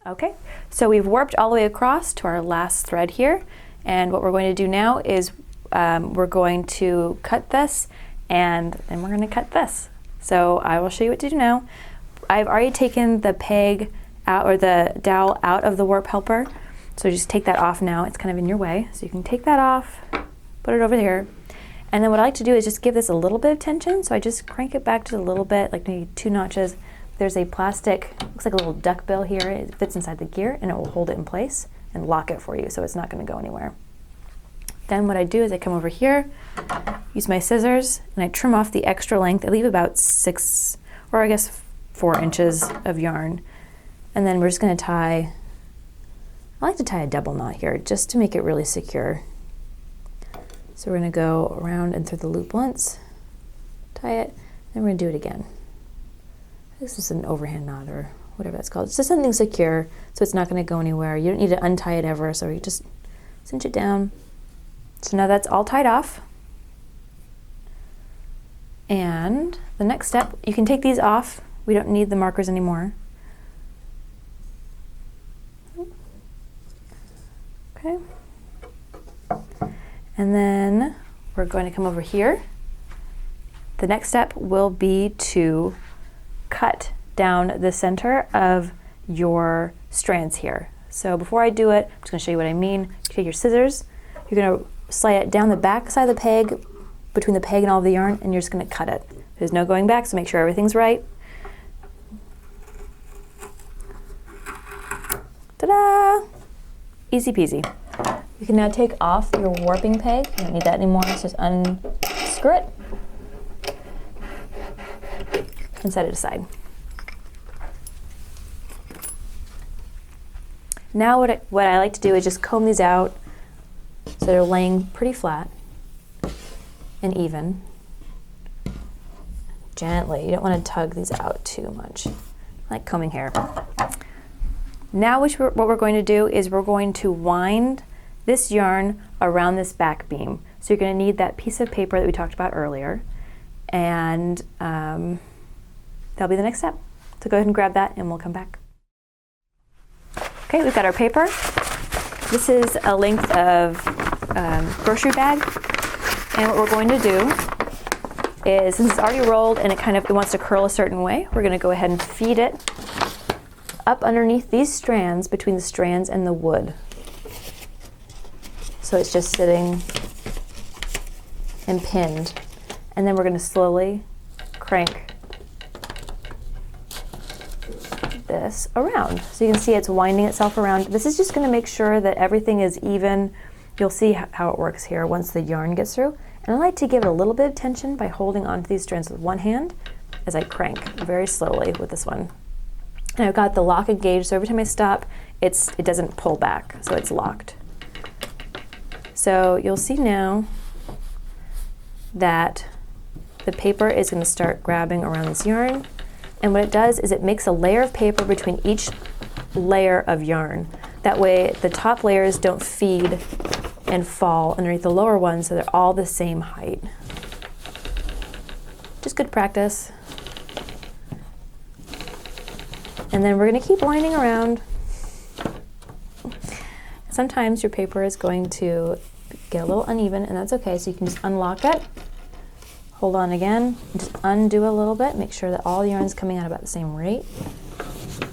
Okay, so we've warped all the way across to our last thread here, and what we're going to do now is we're going to cut this, and then we're going to cut this. So I will show you what to do now. I've already taken the peg out, or the dowel out of the warp helper, so just take that off now. It's kind of in your way, so you can take that off, put it over here, and then what I like to do is just give this a little bit of tension, so I just crank it back just a little bit, like maybe 2 notches. There's a plastic, looks like a little duck bill here. It fits inside the gear and it will hold it in place and lock it for you so it's not going to go anywhere. Then what I do is I come over here, use my scissors, and I trim off the extra length. I leave about 6, or I guess 4 inches of yarn. And then we're just going to tie, I like to tie a double knot here just to make it really secure. So we're going to go around and through the loop once, tie it, then we're going to do it again. This is an overhand knot or whatever that's called. It's just something secure so it's not going to go anywhere. You don't need to untie it ever, so you just cinch it down. So now that's all tied off. And the next step, you can take these off. We don't need the markers anymore. Okay. And then we're going to come over here. The next step will be to cut down the center of your strands here. So before I do it, I'm just going to show you what I mean. You take your scissors, you're going to slide it down the back side of the peg, between the peg and all of the yarn, and you're just going to cut it. There's no going back, so make sure everything's right. Ta-da! Easy peasy. You can now take off your warping peg. You don't need that anymore. Just unscrew it and set it aside. Now what I like to do is just comb these out so they're laying pretty flat and even. Gently, you don't want to tug these out too much, like combing hair. Now what we're going to do is we're going to wind this yarn around this back beam. So you're going to need that piece of paper that we talked about earlier, and that'll be the next step. So go ahead and grab that and we'll come back. Okay, we've got our paper. This is a length of grocery bag. And what we're going to do is, since it's already rolled and it wants to curl a certain way, we're going to go ahead and feed it up underneath these strands, between the strands and the wood. So it's just sitting and pinned. And then we're going to slowly crank this around. So you can see it's winding itself around. This is just going to make sure that everything is even. You'll see how it works here once the yarn gets through. And I like to give it a little bit of tension by holding onto these strands with one hand as I crank very slowly with this one. And I've got the lock engaged, so every time I stop, it doesn't pull back, so it's locked. So you'll see now that the paper is going to start grabbing around this yarn. And what it does is it makes a layer of paper between each layer of yarn. That way the top layers don't feed and fall underneath the lower ones, so they're all the same height. Just good practice. And then we're going to keep winding around. Sometimes your paper is going to get a little uneven, and that's okay, so you can just unlock it. Hold on again, just undo a little bit, make sure that all the yarn's coming out about the same rate,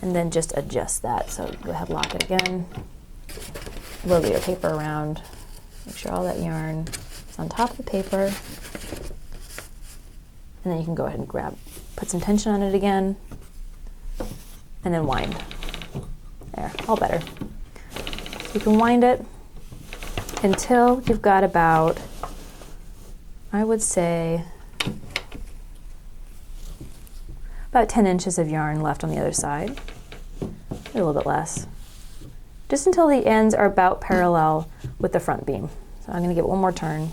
and then just adjust that. So go ahead, lock it again, wiggle your paper around, make sure all that yarn is on top of the paper, and then you can go ahead and put some tension on it again, and then wind. There, all better. You can wind it until you've got about, I would say, about 10 inches of yarn left on the other side, a little bit less, just until the ends are about parallel with the front beam. So I'm going to give it one more turn,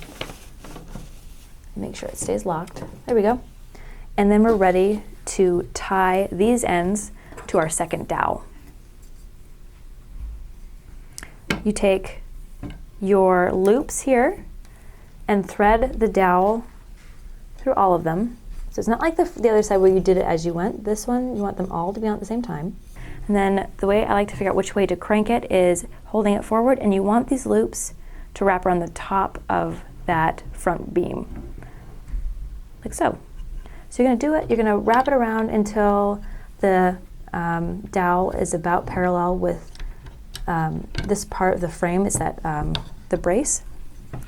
make sure it stays locked. There we go. And then we're ready to tie these ends to our second dowel. You take your loops here and thread the dowel through all of them. So it's not like the other side where you did it as you went. This one, you want them all to be on at the same time. And And then the way I like to figure out which way to crank it is holding it forward, and you want these loops to wrap around the top of that front beam, like so. So you're going to do it, you're going to wrap it around until the dowel is about parallel with this part of the frame, is that the brace.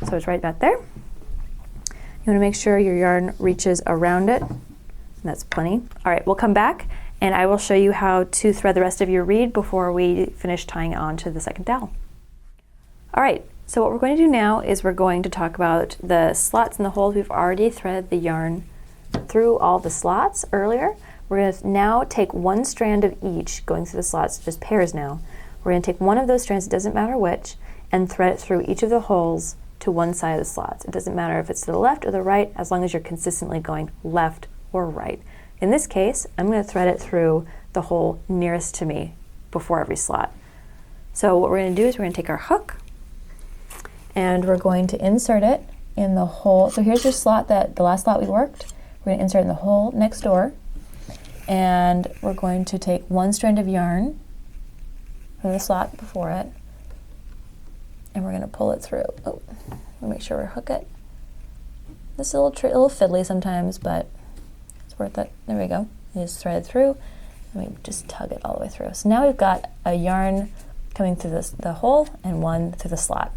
So it's right about there. You want to make sure your yarn reaches around it. That's plenty. All right, we'll come back and I will show you how to thread the rest of your reed before we finish tying it on to the second dowel. All right, so what we're going to do now is we're going to talk about the slots and the holes. We've already threaded the yarn through all the slots earlier. We're going to now take one strand of each going through the slots, just pairs now. We're going to take one of those strands, it doesn't matter which, and thread it through each of the holes to one side of the slots. It doesn't matter if it's to the left or the right, as long as you're consistently going left or right. In this case, I'm going to thread it through the hole nearest to me before every slot. So what we're going to do is we're going to take our hook and we're going to insert it in the hole. So here's your slot, the last slot we worked. We're going to insert it in the hole next door, and we're going to take one strand of yarn from the slot before it, and we're going to pull it through. Oh, we'll make sure we hook it. This is a little fiddly sometimes, but it's worth it. There we go. You just thread it through, and we just tug it all the way through. So now we've got a yarn coming through the hole and one through the slot.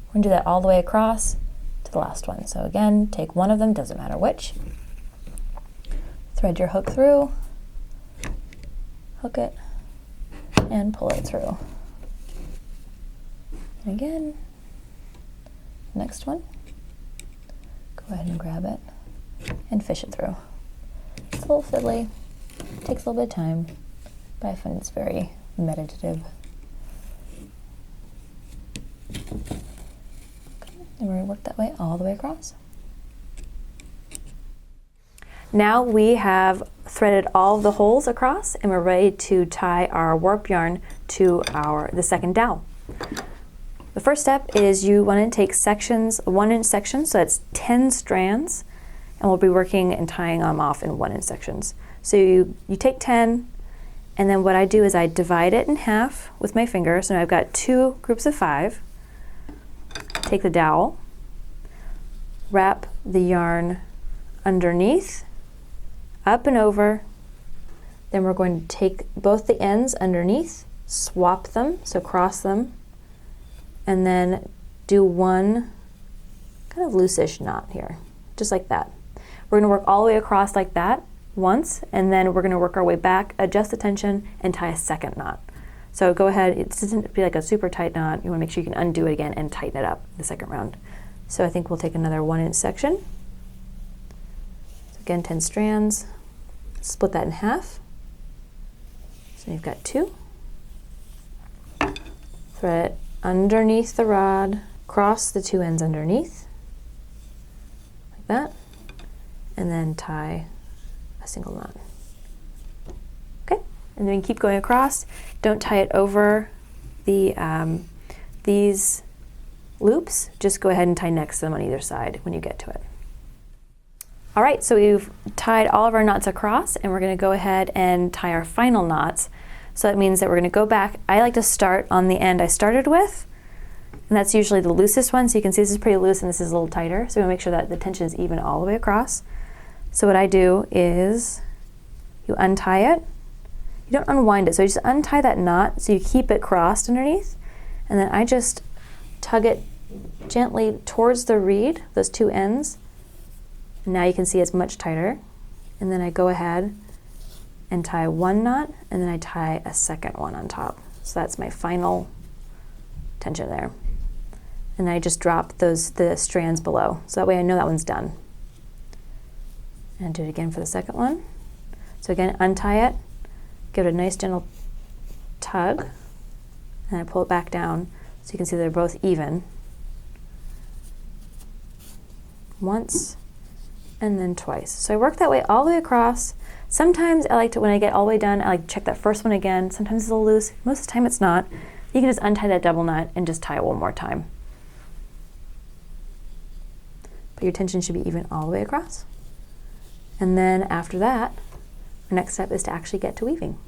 We're going to do that all the way across to the last one. So again, take one of them, doesn't matter which. Thread your hook through, hook it, and pull it through. And again, next one, go ahead and grab it and fish it through. It's a little fiddly, takes a little bit of time, but I find it's very meditative. Okay, and we're going to work that way all the way across. Now we have threaded all of the holes across and we're ready to tie our warp yarn to the second dowel. The first step is you want to take sections, 1-inch sections, so that's 10 strands, and we'll be working and tying them off in 1-inch sections. So you take 10, and then what I do is I divide it in half with my finger. So now I've got 2 groups of 5. Take the dowel, wrap the yarn underneath, up and over. Then we're going to take both the ends underneath, swap them, so cross them, and then do one kind of loose-ish knot here, just like that. We're going to work all the way across like that once, and then we're going to work our way back, adjust the tension, and tie a second knot. So go ahead, it doesn't be like a super tight knot. You want to make sure you can undo it again and tighten it up the second round. So I think we'll take another 1-inch section. So again, 10 strands, split that in half. So you've got 2. Thread it underneath the rod, cross the 2 ends underneath, like that, and then tie a single knot. Okay, and then keep going across. Don't tie it over these loops, just go ahead and tie next to them on either side when you get to it. All right, so we've tied all of our knots across, and we're going to go ahead and tie our final knots. So that means that we're going to go back. I like to start on the end I started with, and that's usually the loosest one. So you can see this is pretty loose and this is a little tighter. So we make sure that the tension is even all the way across. So what I do is you untie it. You don't unwind it, so you just untie that knot so you keep it crossed underneath, and then I just tug it gently towards the reed, those 2 ends. And now you can see it's much tighter. And then I go ahead and tie 1 knot, and then I tie a second one on top. So that's my final tension there. And I just drop the strands below. So that way I know that one's done. And do it again for the second one. So again, untie it, give it a nice gentle tug, and I pull it back down so you can see they're both even. Once, and then twice. So I work that way all the way across. Sometimes I like to, when I get all the way done, I like to check that first one again. Sometimes it's a little loose. Most of the time it's not. You can just untie that double knot and just tie it one more time. But your tension should be even all the way across. And then after that, our next step is to actually get to weaving.